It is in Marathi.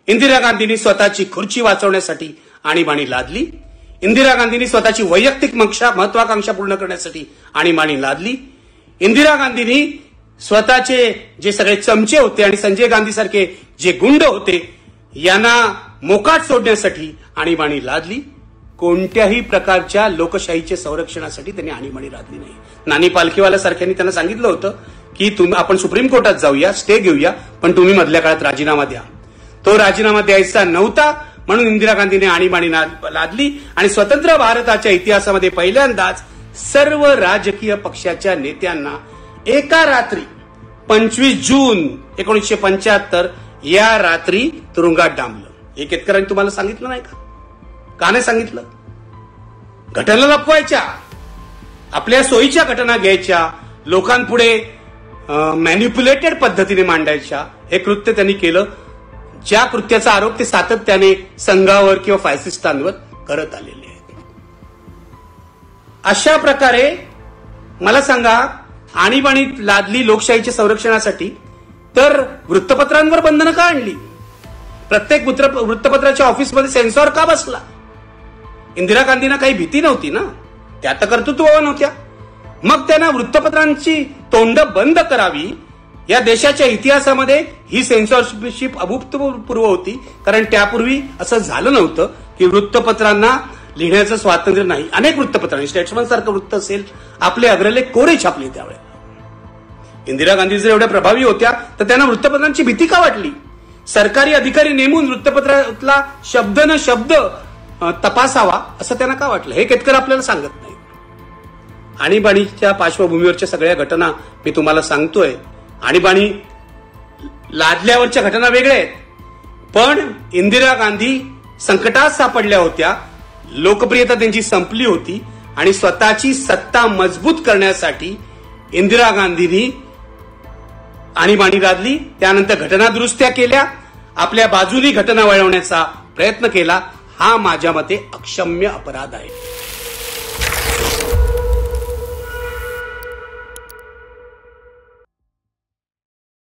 इंदिरा गांधींनी स्वतःची खुर्ची वाचवण्यासाठी आणीबाणी लादली. इंदिरा गांधींनी स्वतःची वैयक्तिक महत्वाकांक्षा पूर्ण करण्यासाठी आणीबाणी लादली. इंदिरा गांधींनी स्वतःचे जे सगळे चमचे होते आणि संजय गांधी सारखे जे गुंड होते यांना मोकाट सोडण्यासाठी आणीबाणी लादली. कोणत्याही प्रकारच्या लोकशाहीच्या संरक्षणासाठी त्यांनी आणीबाणी लादली नाही. नानी पालखीवाला सारख्यांनी त्यांना सांगितलं होतं की आपण सुप्रीम कोर्टात जाऊया, स्टे घेऊया, पण तुम्ही मधल्या काळात राजीनामा द्या. तो राजीनामा द्यायचा नव्हता म्हणून इंदिरा गांधीने आणीबाणी लादली आणि स्वतंत्र भारताच्या इतिहासामध्ये पहिल्यांदाच सर्व राजकीय पक्षाच्या नेत्यांना एका रात्री 25 जून 1975 या रात्री तुरुंगात डांबलं. हे केतकरांनी तुम्हाला सांगितलं नाही का? का नाही सांगितलं? घटना लपवायच्या, आपल्या सोयीच्या घटना घ्यायच्या, लोकांपुढे मॅन्युप्युलेटेड पद्धतीने मांडायच्या. हे कृत्य त्यांनी केलं, ज्या कृत्याचा आरोप ते सातत्याने संघावर किंवा फॅसिस्टांवर करत आलेले आहेत. अशा प्रकारे मला सांगा, आणीबाणी लादली लोकशाहीच्या संरक्षणासाठी, तर वृत्तपत्रांवर बंधनं का आणली? प्रत्येक वृत्तपत्राच्या ऑफिसमध्ये सेन्सॉर का बसला? इंदिरा गांधींना काही भीती नव्हती ना, त्या तर कर्तृत्ववान होत्या. मग त्यांना वृत्तपत्रांची तोंड बंद करावी. या देशाच्या इतिहासामध्ये ही सेन्सॉरशिप अभूतपूर्व होती, कारण त्यापूर्वी असं झालं नव्हतं की वृत्तपत्रांना लिहिण्याचं स्वातंत्र्य नाही. अनेक वृत्तपत्रांनी, स्टेट्समन सारखं वृत्त असेल, आपले अग्रलेख कोरे छापले त्यावेळेला. इंदिरा गांधी जर एवढ्या प्रभावी होत्या तर त्यांना वृत्तपत्रांची भीती का वाटली? सरकारी अधिकारी नेमून वृत्तपत्रातला शब्द न शब्द तपासावा असं त्यांना का वाटलं? हे केतकर आपल्याला सांगत नाही. आणीबाणीच्या पार्श्वभूमीवरच्या सगळ्या घटना मी तुम्हाला सांगतोय. आणीबाणी लादल्यावरच्या घटना वेगळ्या आहेत, पण इंदिरा गांधी संकटात सापडल्या होत्या, लोकप्रियता त्यांची संपली होती आणि स्वतःची सत्ता मजबूत करण्यासाठी इंदिरा गांधींनी आणीबाणी लादली. त्यानंतर घटना दुरुस्त्या केल्या, आपल्या बाजूनी घटना वळवण्याचा प्रयत्न केला. हा माझ्या मते अक्षम्य अपराध आहे.